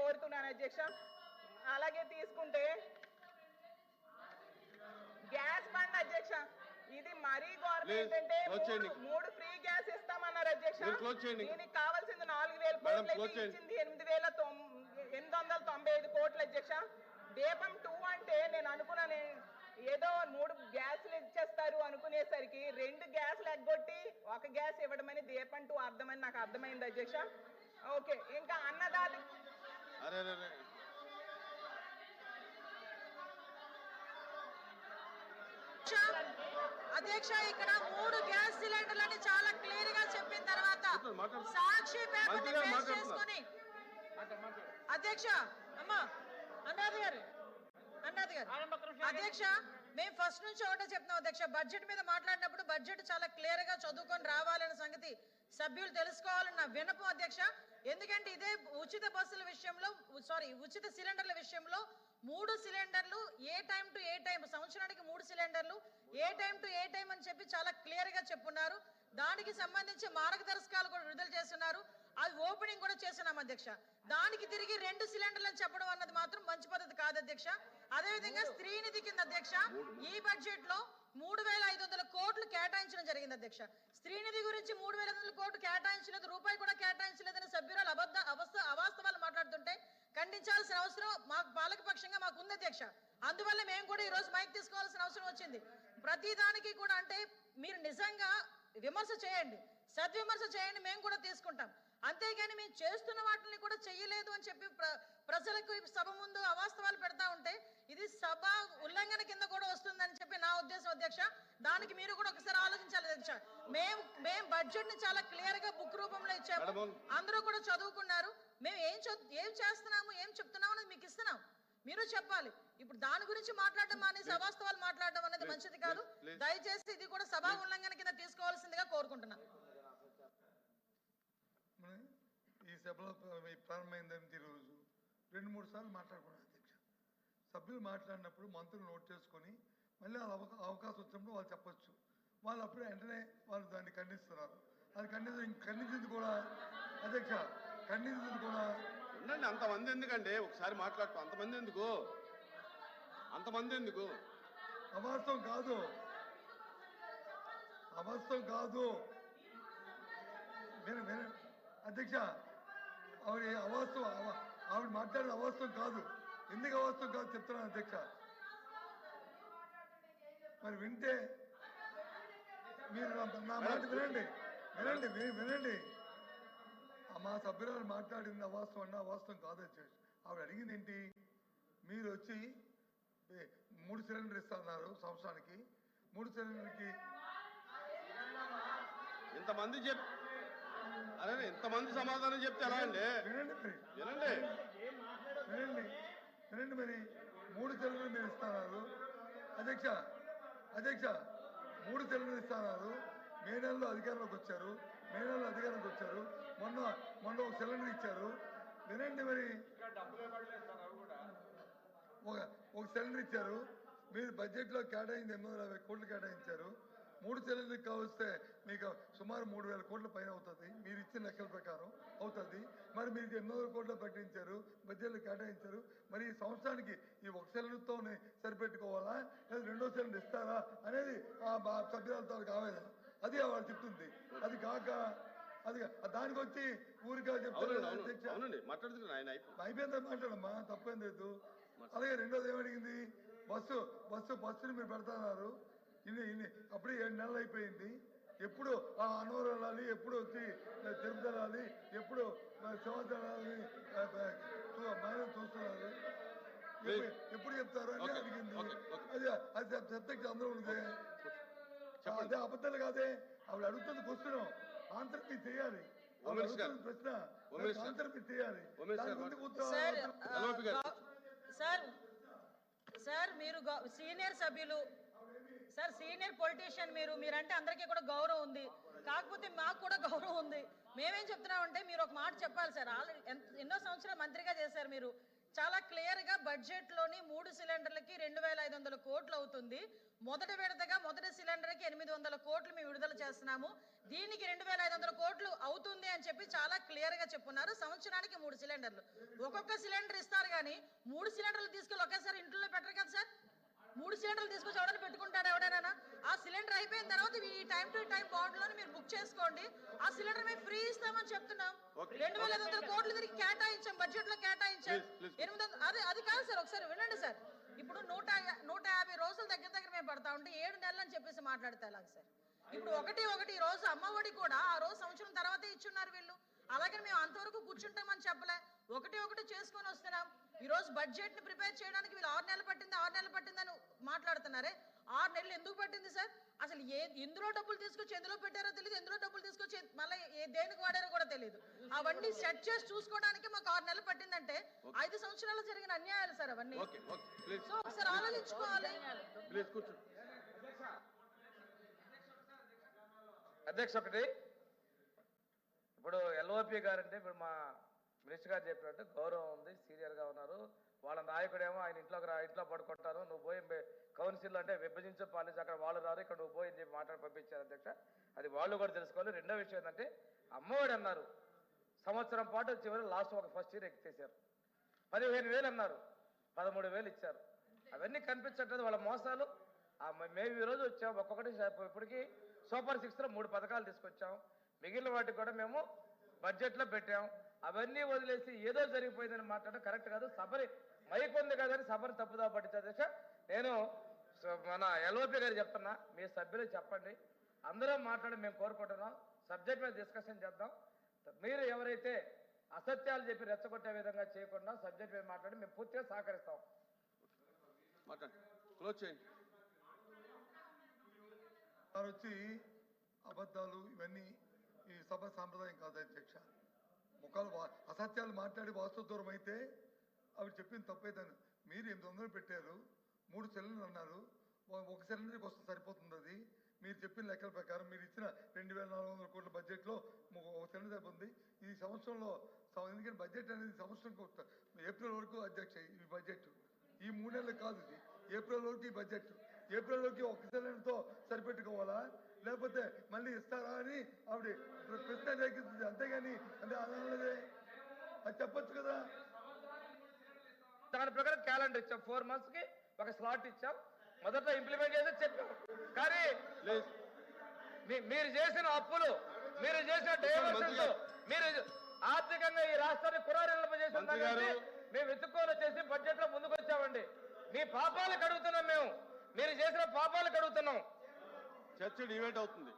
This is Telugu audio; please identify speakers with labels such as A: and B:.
A: కోరుతున్నాను అధ్యక్ష. అలాగే తీసుకుంటే గ్యాస్ బండ్ అధ్యక్ష, ఇది మరీ ఘోరం ఏంటంటే మూడు ఫ్రీ గ్యాస్ ఇస్తామన్నారు అధ్యక్ష. దీనికి కావాల్సింది 4,000 కోట్లు అయితే ఇచ్చింది 8,895 కోట్లు అధ్యక్ష. దీపం 2 అంటే నేను అనుకున్నాను ఏదో 3 గ్యాసులు ఇచ్చేస్తారు అనుకునేసరికి 2 గ్యాసులు ఎగ్గొట్టి 1 గ్యాస్ ఇవ్వడమని దీపం 2 అర్థమని నాకు అర్థమైంది అధ్యక్ష. ఓకే, ఇంకా అన్నదాత
B: అధ్యక్ష ఇక్కడ 3 గ్యాస్ సిలిండర్లని చాలా క్లియర్ గా చెప్పిన తర్వాత సాక్షి పేపర్ చేసుకొని అధ్యక్ష అమ్మా అన్నాది గారు అధ్యక్ష మేము ఫస్ట్ నుంచి ఒకటే చెప్తున్నాం అధ్యక్ష. బడ్జెట్ మీద మాట్లాడినప్పుడు బడ్జెట్ చాలా క్లియర్ గా చదువుకొని రావాలన్న సంగతి సభ్యులు తెలుసుకోవాలన్న వినపం అధ్యక్ష. ఎందుకంటే ఇదే ఉచిత బస్సుల విషయంలో ఉచిత సిలిండర్ల విషయంలో 3 సిలిండర్లు ఏ టైం టు ఏ టైం, సంవత్సరానికి 3 సిలిండర్లు ఏ టైం టు ఏ టైం అని చెప్పి చాలా క్లియర్ గా చెప్పున్నారు. దానికి సంబంధించి మార్గదర్శకాలు కూడా విడుదల చేస్తున్నారు. అది ఓపెనింగ్ కూడా చేస్తున్నాం అధ్యక్ష. దానికి తిరిగి 2 సిలిండర్లు అని చెప్పడం అన్నది మాత్రం మంచి పద్ధతి కాదు అధ్యక్ష. అదేవిధంగా స్త్రీనిధి కింద అధ్యక్ష ఈ బడ్జెట్ లో 3,500 కోట్లు కేటాయించడం జరిగింది అధ్యక్ష. స్త్రీనిధి గురించి 3,500 కోట్లు కేటాయించలేదు, రూపాయి కూడా కేటాయించలేదని సభ్యురాలు అవాస్తవాలు మాట్లాడుతుంటే ఖండించాల్సిన అవసరం మాకు పాలకపక్షంగా మాకు ఉంది అధ్యక్ష. అందువల్ల మేము కూడా ఈ రోజు మైక్ తీసుకోవాల్సిన అవసరం వచ్చింది. ప్రతి దానికి కూడా అంటే మీరు నిజంగా విమర్శ చేయండి, సద్విమర్శ చేయండి, మేము కూడా తీసుకుంటాం. అంతేగాని మేము చేస్తున్న వాటిని కూడా చెయ్యలేదు అని చెప్పి ప్రజలకు సభ ముందు అవాస్తవాలు పెడతా ఉంటే ఇది సభ ఉల్లంఘన కింద కూడా వస్తుందని చెప్పి నా ఉద్దేశం అధ్యక్ష. దానికి మీరు కూడా ఒకసారి ఆలోచించాలి అధ్యక్ష. మేము బడ్జెట్ ని చాలా క్లియర్ గా బుక్ రూపంలో ఇచ్చాము, అందరూ కూడా చదువుకున్నారు. మేము ఏం చేస్తున్నాము ఏం చెప్తున్నాము అనేది మీకు ఇస్తున్నాం, మీరు చెప్పాలి. ఇప్పుడు దాని గురించి మాట్లాడడం మానేసి అవాస్తవాలు మాట్లాడడం అనేది మంచిది కాదు. దయచేసి ఇది కూడా సభా ఉల్లంఘన కింద తీసుకోవాల్సిందిగా కోరుకుంటున్నాను.
C: ఈ సభలో ప్రారంభమైందని ఈరోజు 2-3 సార్లు మాట్లాడుకున్నాను అధ్యక్ష. సభ్యులు మాట్లాడినప్పుడు మంత్రులు నోట్ చేసుకొని మళ్ళీ అవకాశం వచ్చినప్పుడు వాళ్ళు చెప్పొచ్చు. వాళ్ళు అప్పుడే వెంటనే వాళ్ళు దాన్ని ఖండిస్తున్నారు. అది ఖండించింది కూడా అధ్యక్ష, ఖండించింది కూడా
D: ఉండండి. అంతమంది ఎందుకండి, ఒకసారి మాట్లాడుకో. అంతమంది ఎందుకు
C: అవాస్తవం కాదు అధ్యక్ష. ఆవిడ మాట్లాడిన అవాస్తవం కాదు. ఎందుకు అవాస్తవం కాదు చెప్తున్నాను అధ్యక్ష. మరి వింటే మీరు నా మాట వినండి. మా సభ్యురాలు మాట్లాడింది అవాస్తవం కాదు అధ్యక్ష. ఆవిడ అడిగింది ఏంటి, మీరు వచ్చి 3 సిలిండర్ ఇస్తున్నారు సంవత్సరానికి. 3 సిలిండర్కి
D: ఇంతమంది సమాధానం చెప్తే ఎలా అండి?
C: వినండి మరి 3 సిలిండర్లు మీరు ఇస్తున్నారు అధ్యక్ష. 3 సిలిండర్లు ఇస్తున్నారు. మే నెలలో అధికారంలోకి వచ్చారు. మొన్న 1 సిలిండర్ ఇచ్చారు. వినండి మరి, ఒక సిలిండర్ ఇచ్చారు. మీరు బడ్జెట్లో కేటాయింది 850 కోట్లు కేటాయించారు. 3 సిలిండర్కి కావస్తే మీకు సుమారు 3,000 కోట్ల పైన అవుతుంది. మీరు ఇచ్చిన లెక్కల ప్రకారం అవుతుంది. మరి మీరు 800 కోట్లు ప్రకటించారు, బడ్జెట్లో కేటాయించారు. మరి ఈ సంవత్సరానికి ఈ 1 సిలిండర్తో సరిపెట్టుకోవాలా లేదా 2వ సిలిండర్ ఇస్తారా అనేది ఆ సభ్యులతో ఆవేదన. అది వాళ్ళు చెప్తుంది. అది కాక అది దానికి వచ్చి ఊరిగా చెప్తారు. అయిపోయిందని మాట్లాడమ్మా, తప్పేం లేదు. అలాగే రెండోది ఏమడిగింది, బస్సుని మీరు పెడతాన్నారు. అప్పుడే 7 నెలలు అయిపోయింది. ఎప్పుడు అన్నవరం వెళ్ళాలి, ఎప్పుడు వచ్చి తిరుపతి వెళ్ళాలి, ఎప్పుడు సింహాచలం వెళ్ళాలి చూస్తున్నారు. ఎప్పుడు చెప్తారు అని అడిగింది. అది సబ్జెక్ట్ అందరూ ఉంది. అదే అబద్ధాలు కాదే. ఆవిడ అడుగుతుంది క్వశ్చన్, ఆన్సర్ మీరు చేయాలి. ప్రశ్న ఆన్సర్ మీరు చేయాలి.
B: సార్ మీరు సీనియర్ సభ్యులు, సార్ సీనియర్ పొలిటీషియన్ మీరంటే అందరికీ కూడా గౌరవం ఉంది. కాకపోతే మాకు కూడా గౌరవం ఉంది. మేమేం చెప్తున్నామంటే మీరు ఒక మాట చెప్పాలి సార్. ఆల్రెడీ ఎన్నో సంవత్సరాలు మంత్రిగా చేశారు. మీరు చాలా క్లియర్ గా బడ్జెట్ లోని 3 సిలిండర్లకి 2,500 కోట్లు అవుతుంది. మొదటి విడతగా మొదటి సిలిండర్ కి 800 కోట్లు మేము విడుదల చేస్తున్నాము. దీనికి 2,500 కోట్లు అవుతుంది అని చెప్పి చాలా క్లియర్ గా చెప్పున్నారు. సంవత్సరానికి 3 సిలిండర్లు, ఒక్కొక్క సిలిండర్ ఇస్తారు కానీ 3 సిలిండర్లు తీసుకెళ్ళి ఒకేసారి ఇంట్లో పెట్టరు కదా సార్. 3 సిలిండర్లు తీసుకొచ్చి ఎవడైనా పెట్టుకుంటాడు ఎవడైనా? ఆ సిలిండర్ అయిపోయిన తర్వాత ఈ టైం టు టైం బాండ్ లోని మీరు బుక్ చేసుకోండి. ఆ సిలిండర్ మేము ఫ్రీ ఇస్తామని చెప్తున్నాం. 2,500 కోట్లు తిరిగి కేటాయించాం, బడ్జెట్ లో కేటాయించాం. 800 అది కాదు సార్, ఒకసారి వినండి సార్. ఇప్పుడు 150 రోజులు దగ్గర మేము పడతా ఉంటే 7 నెలలు అని చెప్పేసి మాట్లాడితే ఎలాగ సార్? ఇప్పుడు ఒకటి ఈ రోజు అమ్మఒడి కూడా ఆ రోజు సంవత్సరం తర్వాతే ఇచ్చున్నారు వీళ్ళు. అలాగే మేము అంతవరకు కూర్చుంటామని చెప్పలే, ఒకటి చేసుకొని వస్తున్నాం. ఈ రోజు బడ్జెట్ ని ప్రిపేర్ చేయడానికి వీళ్ళు 6 నెలలు పట్టిందని మాట్లాడుతున్నారే. 6 నెలలు ఎందుకు పట్టింది సార్? అసలు ఎందులో డబ్బులు తీసుకొచ్చి ఎందులో పెట్టారో తెలియదు, ఎందులో డబ్బులు తీసుకొచ్చి మళ్ళీ దేనికి వాడారో కూడా తెలియదు. అవన్నీ సెట్ చేసి చూసుకోవడానికి మాకు 6 నెలలు పట్టిందంటే 5 సంవత్సరాలు జరిగిన అన్యాయాలు సార్ అవన్నీ. సో ఒకసారి ఆలోచించుకోవాలి.
E: అధ్యక్ష, ఒకటి ఇప్పుడు ఎల్ఓపి గారు అంటే ఇప్పుడు మా మినిస్టర్ గారు చెప్పినట్టు గౌరవం ఉంది, సీనియర్గా ఉన్నారు. వాళ్ళ నాయకుడేమో ఆయన ఇంట్లో పడుకుంటారు, నువ్వు పోయి కౌన్సిల్ అంటే విభజించే పాలించి అక్కడ వాళ్ళు రారు, ఇక్కడ నువ్వు పోయి అని చెప్పి మాట్లాడి పంపించారు అధ్యక్ష. అది వాళ్ళు కూడా తెలుసుకోవాలి. రెండో విషయం ఏంటంటే అమ్మఒడి అన్నారు, సంవత్సరం పాటు చివరి లాస్ట్ ఒక ఫస్ట్ ఇయర్ ఎక్కితేశారు. 15,000 అన్నారు, 13,000 ఇచ్చారు. అవన్నీ కనిపించట్లేదు వాళ్ళ మోసాలు. మేము ఈరోజు వచ్చాం, ఒక్కొక్కటి ఇప్పటికీ సూపర్ 6లో 3 పథకాలు తీసుకొచ్చాం. మిగిలిన వాటికి కూడా మేము బడ్జెట్లో పెట్టాం. అవన్నీ వదిలేసి ఏదో జరిగిపోయిందని మాట్లాడడం కరెక్ట్ కాదు. సభని మైక్ ఉంది కదని సభని తప్పుదా పట్టించే అధ్యక్ష. నేను మన ఎల్ఓపి గారు చెప్తున్నా, మీ సభ్యులు చెప్పండి, అందరం మాట్లాడి మేము కోరుకుంటున్నాం. సబ్జెక్ట్ మీద డిస్కషన్ చేద్దాం. మీరు ఎవరైతే అసత్యాలు చెప్పి రెచ్చగొట్టే విధంగా చేయకుండా సబ్జెక్ట్ మీద మాట్లాడి మేము పూర్తిగా సహకరిస్తాం.
C: వచ్చి అబద్ధాలు ఇవన్నీ ఈ సభ సాంప్రదాయం కాదు అధ్యక్ష. ముఖాలు అసత్యాలు మాట్లాడి వాస్తవ దూరం అయితే అవి చెప్పింది తప్పైతాను. మీరు 800 పెట్టారు, 3 సిలిండర్లు అన్నారు, ఒక సిలిండర్కి వస్తే సరిపోతుంది. అది మీరు చెప్పిన లెక్కల ప్రకారం మీరు ఇచ్చిన 2,400 కోట్ల బడ్జెట్లో ఒక సిలిండర్ సరిపోతుంది. ఈ సంవత్సరంలో ఎందుకంటే బడ్జెట్ అనేది సంవత్సరం ఏప్రిల్ వరకు అధ్యక్ష. ఈ బడ్జెట్ ఈ 3 నెలలు కాదు, ఇది ఏప్రిల్ వరకు ఈ బడ్జెట్. ఏప్రిల్ వరకు ఒక సిలిండర్తో సరిపెట్టుకోవాలా, లేకపోతే మళ్ళీ ఇస్తారా అని ఆవిడ ప్రశ్న రేకిస్తుంది. అంతేగాని అంటే అలాగే అది చెప్పొచ్చు కదా.
E: దాని ప్రకారం క్యాలెండర్ ఇచ్చాం, 4 months కి ఒక స్లాట్ ఇచ్చాం. మొదట ఇంప్లిమెంట్ చేసి చెప్పాం. కానీ మీరు చేసిన అప్పులు, మీరు చేసిన డైవర్షన్స్, మీరు ఆర్థికంగా ఈ రాష్ట్రాన్ని కురారిల్లింపజేసిన మేము వెతుక్కొని వచ్చేసి బడ్జెట్ లో ముందుకు వచ్చామండి. మీ పాపాలు కడుగుతున్నాం, మేము మీరు చేసిన పాపాలు కడుగుతున్నాం.
D: చర్చ డిబేట్ అవుతుంది.